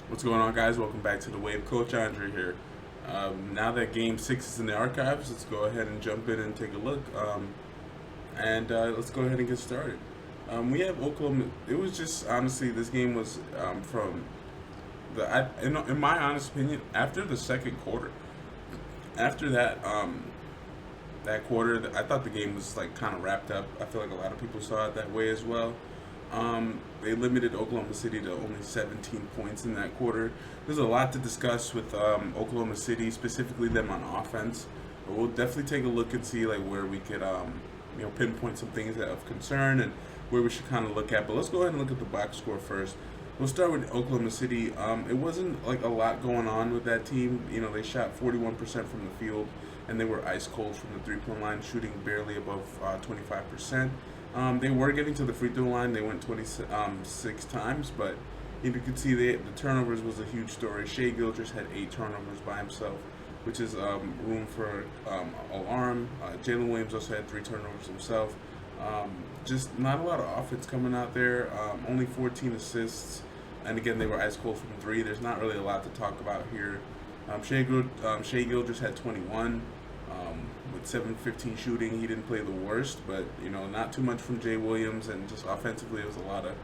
What's going on, guys? Welcome back to the Wave. Coach Andre here. Now that Game 6 is in the archives, let's go ahead and jump in and take a look. And let's go ahead and get started. We have Oklahoma. It was just, honestly, this game was from in my honest opinion, after the second quarter. After that quarter, I thought the game was like kind of wrapped up. I feel like a lot of people saw it that way as well. They limited Oklahoma City to only 17 points in that quarter. There's a lot to discuss with Oklahoma City, specifically them on offense. But we'll definitely take a look and see like where we could pinpoint some things that of concern and where we should kind of look at. But let's go ahead and look at the box score first. We'll start with Oklahoma City. It wasn't like a lot going on with that team. They shot 41% from the field, and they were ice cold from the three-point line, shooting barely above 25%. They were getting to the free throw line. They went 26 times, but you could see the turnovers was a huge story. Shai Gilgeous had 8 turnovers by himself, which is room for alarm. Jalen Williams also had 3 turnovers himself. Just not a lot of offense coming out there. Only 14 assists, and again they were ice cold from 3. There's not really a lot to talk about here. Shai Gilgeous had 21 with 7-15 shooting. He didn't play the worst, but not too much from Jay Williams, and just offensively it was a lot of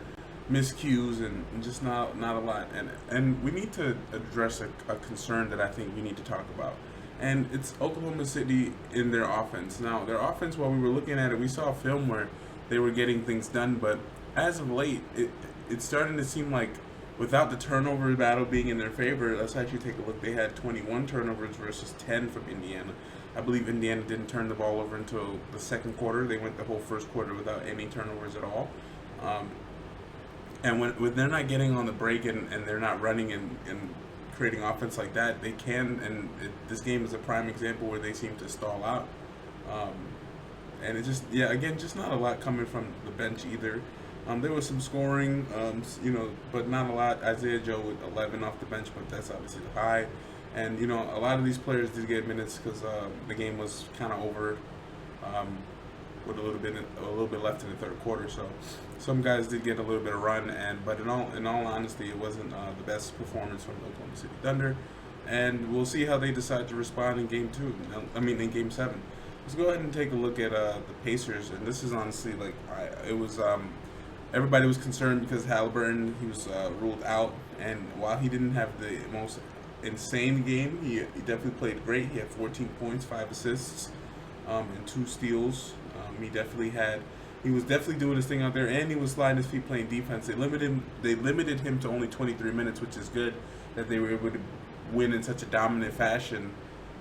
miscues and just not a lot. And we need to address a concern that I think we need to talk about. And it's Oklahoma City in their offense. Now, their offense, while we were looking at it, we saw a film where they were getting things done, but as of late, it's starting to seem like without the turnover battle being in their favor, let's actually take a look. They had 21 turnovers versus 10 from Indiana. I believe Indiana didn't turn the ball over until the second quarter. They went the whole first quarter without any turnovers at all. And when they're not getting on the break and they're not running and creating offense like that, they can. And this game is a prime example where they seem to stall out. And it just, again, just not a lot coming from the bench either. There was some scoring, but not a lot. Isaiah Joe with 11 off the bench, but that's obviously high. And a lot of these players did get minutes because the game was kind of over with a little bit left in the third quarter. So some guys did get a little bit of run, but in all honesty, it wasn't the best performance from the Oklahoma City Thunder. And we'll see how they decide to respond in in Game 7. Let's go ahead and take a look at the Pacers, and this is honestly everybody was concerned because Halliburton, he was ruled out, and while he didn't have the most insane game, he definitely played great. He had 14 points, 5 assists, and 2 steals. He was definitely doing his thing out there, and he was sliding his feet playing defense. They limited him to only 23 minutes, which is good that they were able to win in such a dominant fashion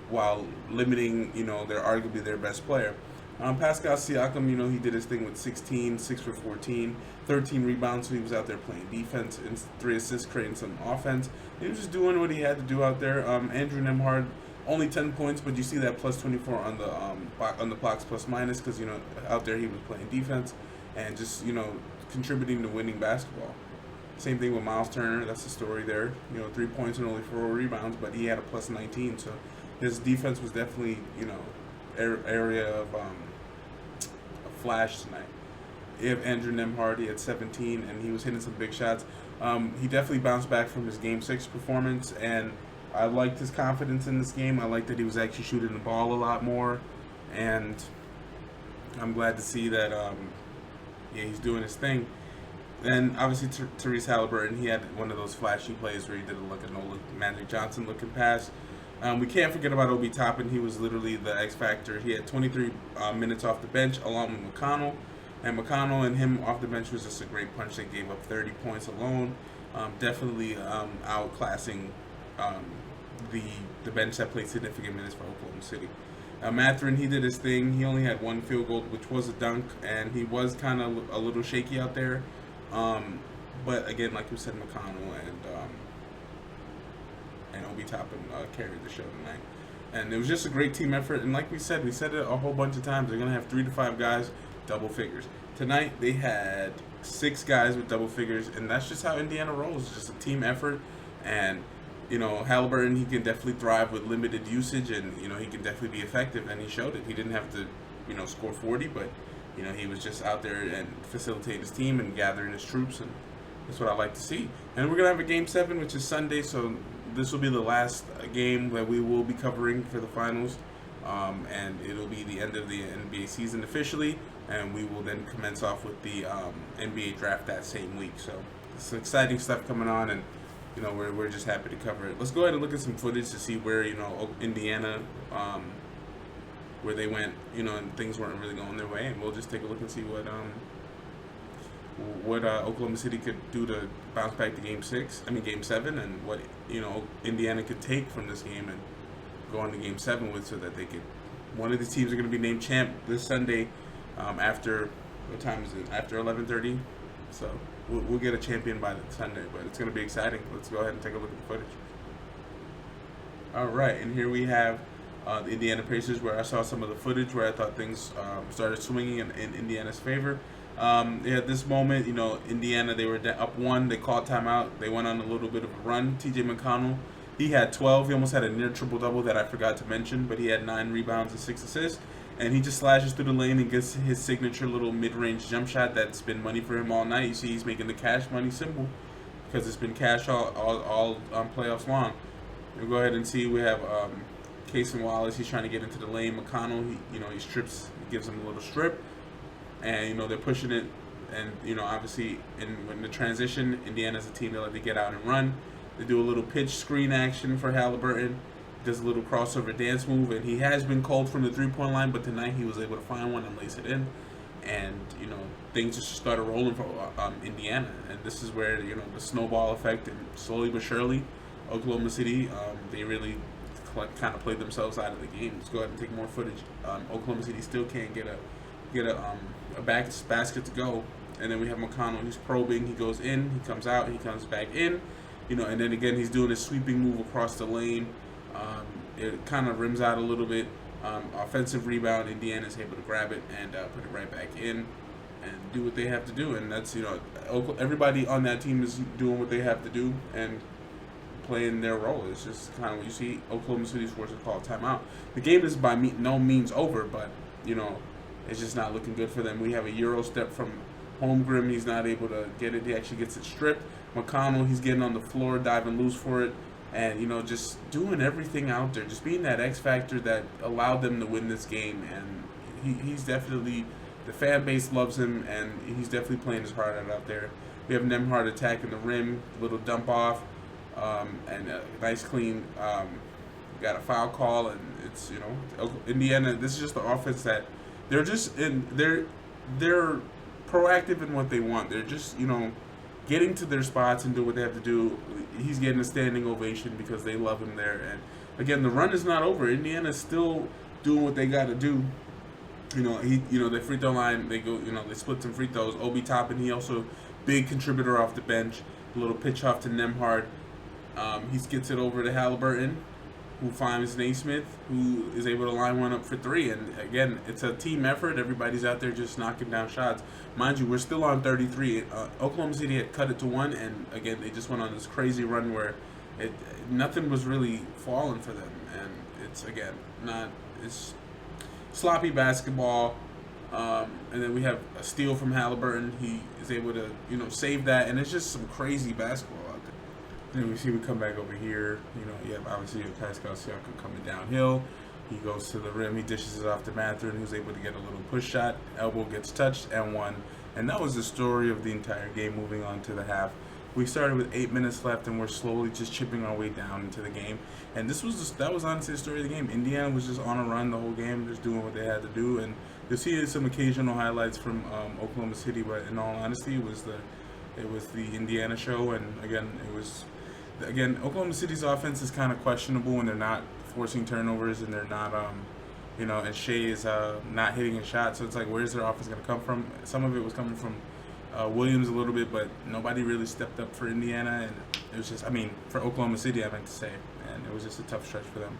while limiting, arguably their best player. Pascal Siakam, he did his thing with 16, 6 for 14, 13 rebounds, so he was out there playing defense, and 3 assists, creating some offense. He was just doing what he had to do out there. Andrew Nembhard, only 10 points, but you see that plus 24 on the box plus minus because, out there he was playing defense and just, contributing to winning basketball. Same thing with Miles Turner. That's the story there. 3 points and only 4 rebounds, but he had a plus 19, so his defense was definitely, area of flash tonight. You have Andrew Nembhard, he had 17, and he was hitting some big shots. He definitely bounced back from his Game 6 performance, and I liked his confidence in this game. I liked that he was actually shooting the ball a lot more, and I'm glad to see that he's doing his thing. And obviously Tyrese Halliburton, he had one of those flashy plays where he did a Magic Johnson looking pass. We can't forget about Obi Toppin. He was literally the X factor. He had 23 minutes off the bench along with McConnell. And McConnell and him off the bench was just a great punch. They gave up 30 points alone. Definitely outclassing the bench that played significant minutes for Oklahoma City. Mathurin, he did his thing. He only had 1 field goal, which was a dunk, and he was kind of a little shaky out there. But again, like we said, McConnell and Obi Toppin carried the show tonight. And it was just a great team effort. And like we said it a whole bunch of times. They're going to have 3 to 5 guys, double figures. Tonight, they had 6 guys with double figures, and that's just how Indiana rolls. It's just a team effort. And, Halliburton, he can definitely thrive with limited usage, and, he can definitely be effective, and he showed it. He didn't have to, score 40, but, he was just out there and facilitating his team and gathering his troops, and That's what I like to see. And we're gonna have a game 7, which is Sunday. So this will be the last game that we will be covering for the finals, and it'll be the end of the NBA season officially. And we will then commence off with the NBA draft that same week. So it's exciting stuff coming on, and we're just happy to cover it. Let's go ahead and look at some footage to see where Indiana, where they went, and things weren't really going their way, and we'll just take a look and see what Oklahoma City could do to bounce back to game 7, and what Indiana could take from this game and go on to game 7 with, so that they could. One of the teams are going to be named champ this Sunday. After what time is it? After 11:30. So we'll get a champion by Sunday, but it's going to be exciting. Let's go ahead and take a look at the footage. All right, and here we have the Indiana Pacers, where I saw some of the footage where I thought things started swinging in Indiana's favor. They had this moment, Indiana, they were up 1, they called timeout, they went on a little bit of a run. TJ McConnell, he had 12, he almost had a near triple-double that I forgot to mention, but he had 9 rebounds and 6 assists. And he just slashes through the lane and gets his signature little mid-range jump shot that's been money for him all night. You see he's making the cash money symbol, because it's been cash all playoffs long. We'll go ahead and see we have Cason Wallace. He's trying to get into the lane. McConnell, he strips, he gives him a little strip. And, they're pushing it. And, obviously, in the transition, Indiana's a team that like to get out and run. They do a little pitch screen action for Halliburton. Does a little crossover dance move, and he has been cold from the three-point line, but tonight he was able to find one and lace it in, and things just started rolling for Indiana, and this is where the snowball effect, and slowly but surely, Oklahoma City they really kind of played themselves out of the game. Let's go ahead and take more footage. Oklahoma City still can't get a basket to go, and then we have McConnell. He's probing. He goes in. He comes out. He comes back in. And then again he's doing a sweeping move across the lane. It kind of rims out a little bit. Offensive rebound. Indiana's able to grab it and put it right back in and do what they have to do. And that's, everybody on that team is doing what they have to do and playing their role. It's just kind of what you see. Oklahoma City's forced to call timeout. The game is by no means over, but, it's just not looking good for them. We have a Euro step from Holmgren. He's not able to get it. He actually gets it stripped. McConnell, he's getting on the floor, diving loose for it. And, just doing everything out there, just being that X factor that allowed them to win this game. And he's definitely, the fan base loves him, and he's definitely playing his heart out there. We have Nembhard attacking the rim, little dump off, and a nice clean, got a foul call, and it's, Indiana, this is just the offense that they're just they're proactive in what they want. They're just, getting to their spots and do what they have to do. He's getting a standing ovation because they love him there. And again, the run is not over. Indiana's still doing what they got to do. The free throw line, they go, they split some free throws. Obi Toppin, he also big contributor off the bench. A little pitch off to Nembhard. He gets it over to Halliburton, who finds Naismith, who is able to line one up for 3. And again, it's a team effort. Everybody's out there just knocking down shots. Mind you, we're still on 33. Oklahoma City had cut it to 1, and again, they just went on this crazy run where nothing was really falling for them. And it's, again, it's sloppy basketball. And then we have a steal from Halliburton. He is able to, save that, and it's just some crazy basketball out there. Then we come back over here. You have obviously Pascal Siakam coming downhill. He goes to the rim. He dishes it off to Mathurin, who's able to get a little push shot. Elbow gets touched and one. And that was the story of the entire game. Moving on to the half, we started with 8 minutes left, and we're slowly just chipping our way down into the game. And that was honestly the story of the game. Indiana was just on a run the whole game, just doing what they had to do. And you'll see some occasional highlights from Oklahoma City, but in all honesty, it was the Indiana show. And again, Oklahoma City's offense is kind of questionable when they're not forcing turnovers and they're not, and Shea is not hitting a shot. So it's like, where's their offense going to come from? Some of it was coming from Williams a little bit, but nobody really stepped up for Indiana. And it was just, for Oklahoma City, I meant to say. And it was just a tough stretch for them.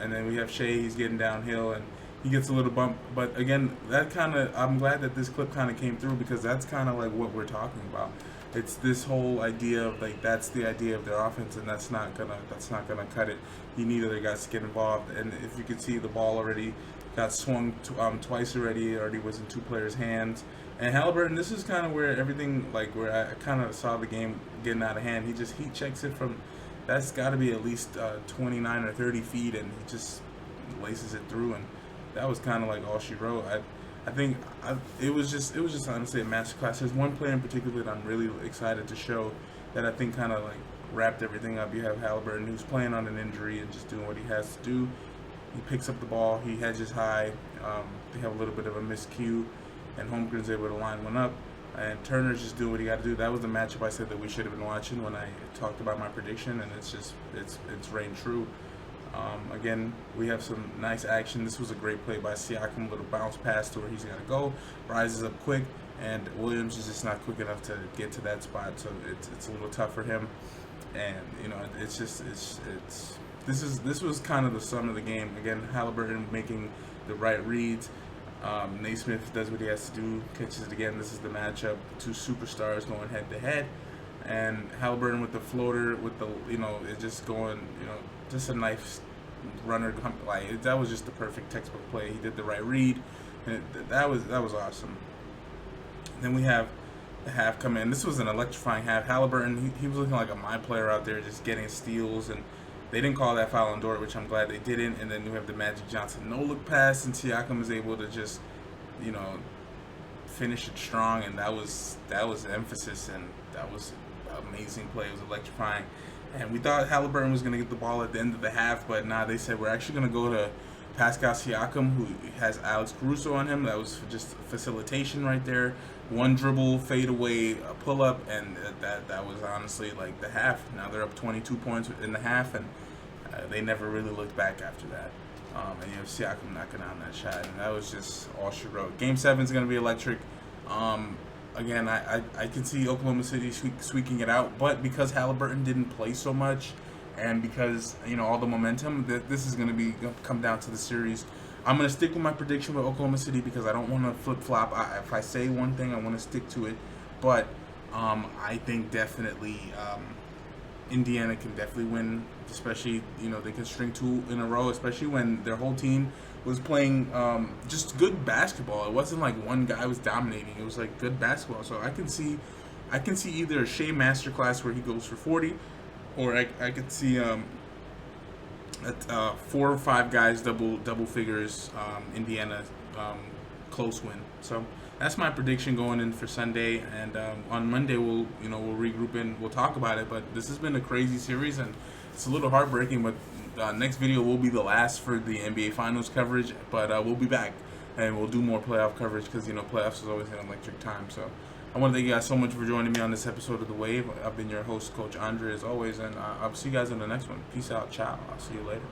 And then we have Shea, he's getting downhill, and he gets a little bump. But again, I'm glad that this clip kind of came through, because that's kind of like what we're talking about. It's this whole idea of that's the idea of their offense, and that's not gonna cut it. You need other guys to get involved. And if you can see the ball already, got swung twice already. Already was in two players' hands. And Halliburton, this is kind of where everything, like where I kind of saw the game getting out of hand. He just heat checks it from, that's got to be at least 29 or 30 feet, and he just laces it through. And that was kind of like all she wrote. I think it was just honestly a masterclass. There's one player in particular that I'm really excited to show that I think kind of like wrapped everything up. You have Halliburton, who's playing on an injury and just doing what he has to do. He picks up the ball, he hedges high. They have a little bit of a miscue, and Holmgren's able to line one up. And Turner's just doing what he got to do. That was the matchup I said that we should have been watching when I talked about my prediction, and it's reigned true. Again, we have some nice action. This was a great play by Siakam, little bounce pass to where he's got to go, rises up quick, and Williams is just not quick enough to get to that spot, so it's a little tough for him. And this was kind of the sum of the game. Again, Halliburton making the right reads. Naismith does what he has to do, catches it again. This is the matchup, two superstars going head to head, and Halliburton with the floater, with the it just going, just a nice runner. Like that was just the perfect textbook play. He did the right read, and that was awesome. Then we have the half come in. This was an electrifying half. Halliburton, he was looking like a my player out there, just getting steals, and they didn't call that foul on Dort, which I'm glad they didn't. And then you have the Magic Johnson no-look pass, and Siakam is able to just, finish it strong, and that was the emphasis, and that was an amazing play. It was electrifying. And we thought Halliburton was going to get the ball at the end of the half, but they said we're actually going to go to Pascal Siakam, who has Alex Caruso on him. That was just facilitation right there. One dribble, fade away, a pull up, and that was honestly like the half. Now they're up 22 points in the half, and they never really looked back after that. And you have Siakam knocking down that shot, and that was just all she wrote. Game 7 is going to be electric. Again, I can see Oklahoma City squeaking it out, but because Halliburton didn't play so much, and because all the momentum, this is going to come down to the series. I'm going to stick with my prediction with Oklahoma City because I don't want to flip-flop. If I say one thing, I want to stick to it. But I think definitely Indiana can definitely win, especially, they can string 2 in a row, especially when their whole team was playing just good basketball. It wasn't like one guy was dominating. It was like good basketball. So I can see either a Shea masterclass where he goes for 40, or I could see 4 or 5 guys double figures, Indiana close win. So that's my prediction going in for Sunday, and on Monday we'll regroup and we'll talk about it. But this has been a crazy series, and it's a little heartbreaking. But next video will be the last for the NBA Finals coverage, but we'll be back and we'll do more playoff coverage because playoffs is always an electric time. So I want to thank you guys so much for joining me on this episode of The Wave. I've been your host, Coach Andre, as always, and I'll see you guys in the next one. Peace out. Ciao. I'll see you later.